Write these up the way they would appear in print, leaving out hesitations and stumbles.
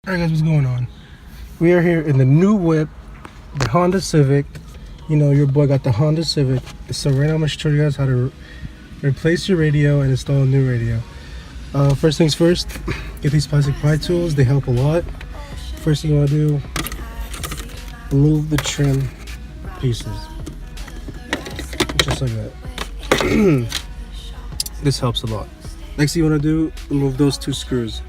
Alright guys, what's going on? We are here in the new whip, the Honda Civic. You know, your boy got the Honda Civic. So right now I'm going to show you guys how to replace your radio and install a new radio. First things first, get these plastic pry tools. They help a lot. First thing you want to do, remove the trim pieces. Just like that. This helps a lot. Next thing you want to do, remove those two screws.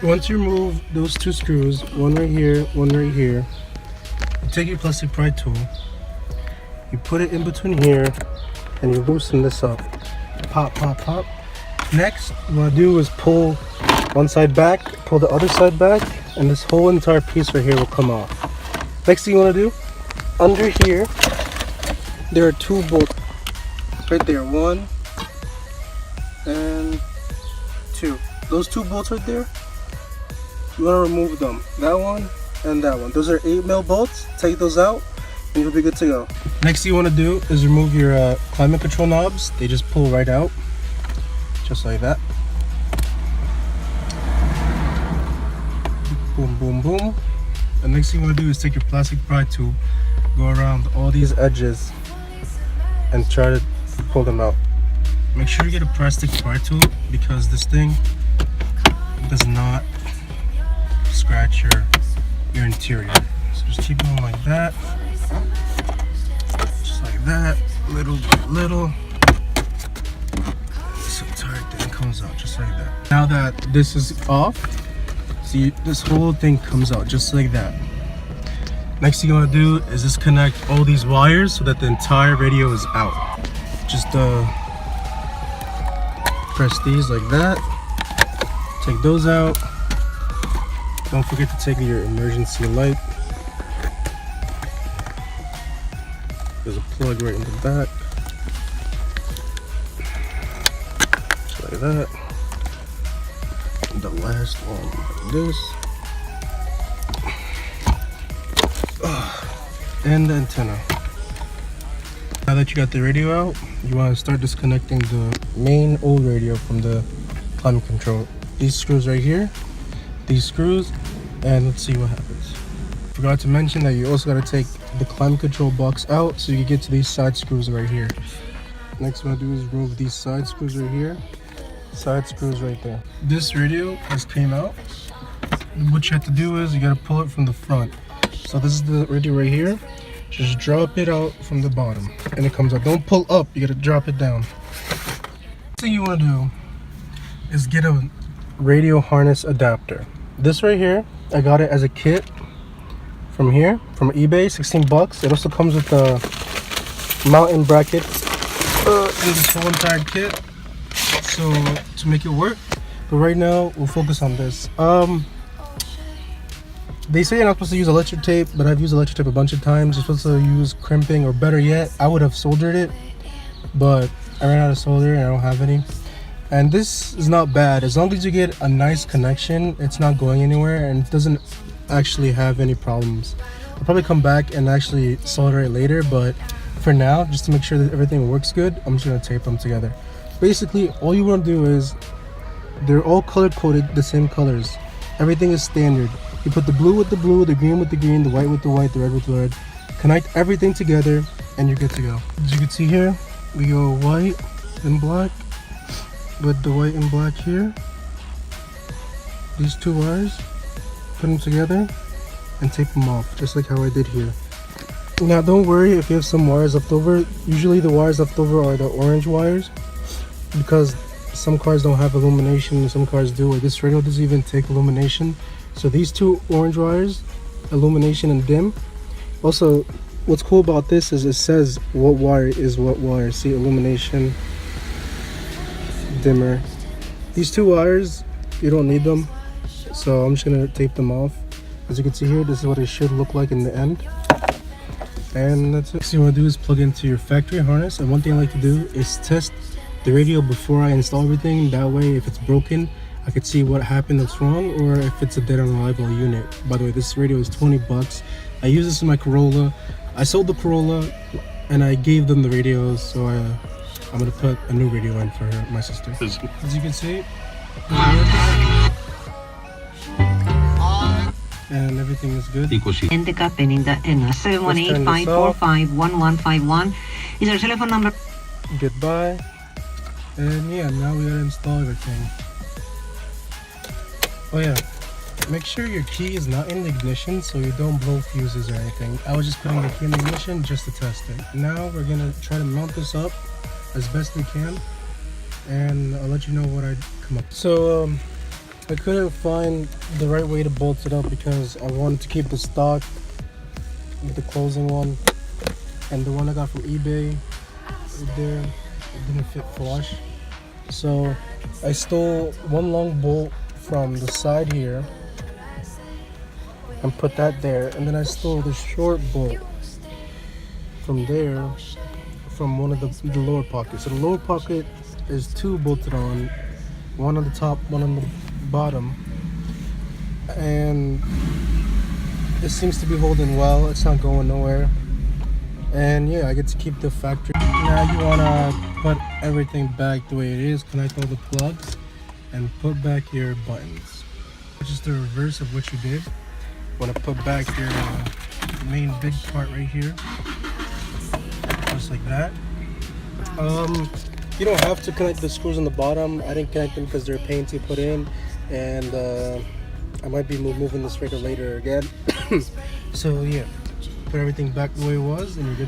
Once you remove those two screws, one right here, you take your plastic pry tool, you put it in between here, and you loosen this up. Pop, pop, pop. Next, what you want to do is pull one side back, pull the other side back, and this whole entire piece right here will come off. Next thing you want to do, under here, there are two bolts. Right there, 1 and 2. Those two bolts right there, you want to remove them. That one and that one. Those are 8mm bolts. Take those out and you'll be good to go. Next thing you want to do is remove your climate control knobs. They just pull right out. Just like that. Boom, boom, boom. The next thing you want to do is take your plastic pry tool, go around all these edges and try to pull them out. Make sure you get a plastic pry tool because this thing does not scratch your interior. So just keep going like that, just like that, little by little. This entire thing comes out just like that. Now that this is off, see, this whole thing comes out just like that. Next thing you want to do is disconnect all these wires so that the entire radio is out. Just press these like that, take those out. Don't forget to take your emergency light. There's a plug right in the back. Just like that. And the last one like this. And the antenna. Now that you got the radio out, you want to start disconnecting the main old radio from the climate control. These screws right here. These screws, and let's see what happens. Forgot to mention that you also got to take the climate control box out so you can get to these side screws right here. Next what I do is remove these side screws right here, side screws right there. This radio just came out. What you have to do is you got to pull it from the front. So this is the radio right here. Just drop it out from the bottom and it comes out. Don't pull up, you got to drop it down. Next thing you want to do is get a radio harness adapter. This right here, I got it as a kit from here, from eBay, 16 bucks. It also comes with the mountain brackets in this whole entire kit, so to make it work. But right now, we'll focus on this. They say you're not supposed to use electric tape, but I've used electric tape a bunch of times. You're supposed to use crimping, or better yet, I would have soldered it, but I ran out of solder and I don't have any. And this is not bad. As long as you get a nice connection, it's not going anywhere and it doesn't actually have any problems. I'll probably come back and actually solder it later, but for now, just to make sure that everything works good, I'm just gonna tape them together. Basically, all you wanna do is, they're all color coded the same colors. Everything is standard. You put the blue with the blue, the green with the green, the white with the white, the red with the red. Connect everything together and you're good to go. As you can see here, we go white and black. With the white and black here, these two wires, put them together and tape them off just like how I did here. Now don't worry if you have some wires left over. Usually the wires left over are the orange wires because some cars don't have illumination and some cars do, or this radio doesn't even take illumination. So these two orange wires, illumination and dim. Also, what's cool about this is it says what wire is what wire. See, illumination, dimmer. These two wires, you don't need them, so I'm just gonna tape them off. As you can see here, this is what it should look like in the end, and that's it. So what you want to do is plug into your factory harness, and one thing I like to do is test the radio before I install everything. That way, if it's broken, I could see what happened that's wrong, or if it's a dead unreliable unit. By the way, this radio is 20 bucks. I use this in my Corolla. I sold the Corolla and I gave them the radios, so I'm gonna put a new radio in for her, my sister. As you can see, and everything is good. 718-545-1151 is our telephone number. Goodbye. And yeah, now we gotta install everything. Oh yeah, make sure your key is not in the ignition so you don't blow fuses or anything. I was just putting the key in the ignition just to test it. Now we're gonna try to mount this up as best we can, and I'll let you know what I come up. So I couldn't find the right way to bolt it up because I wanted to keep the stock with the closing one, and the one I got from eBay right there, it didn't fit flush. So I stole one long bolt from the side here and put that there, and then I stole the short bolt from there from one of the lower pockets. So the lower pocket is two bolted on, one on the top, one on the bottom, and it seems to be holding well. It's not going nowhere, and yeah, I get to keep the factory. Now you want to put everything back the way it is, connect all the plugs and put back your buttons, which is the reverse of what you did. You want to put back your main big part right here, just like that. You don't have to connect the screws on the bottom. I didn't connect them because they're a pain to put in, and I might be moving this later again. So yeah, put everything back the way it was and you're good.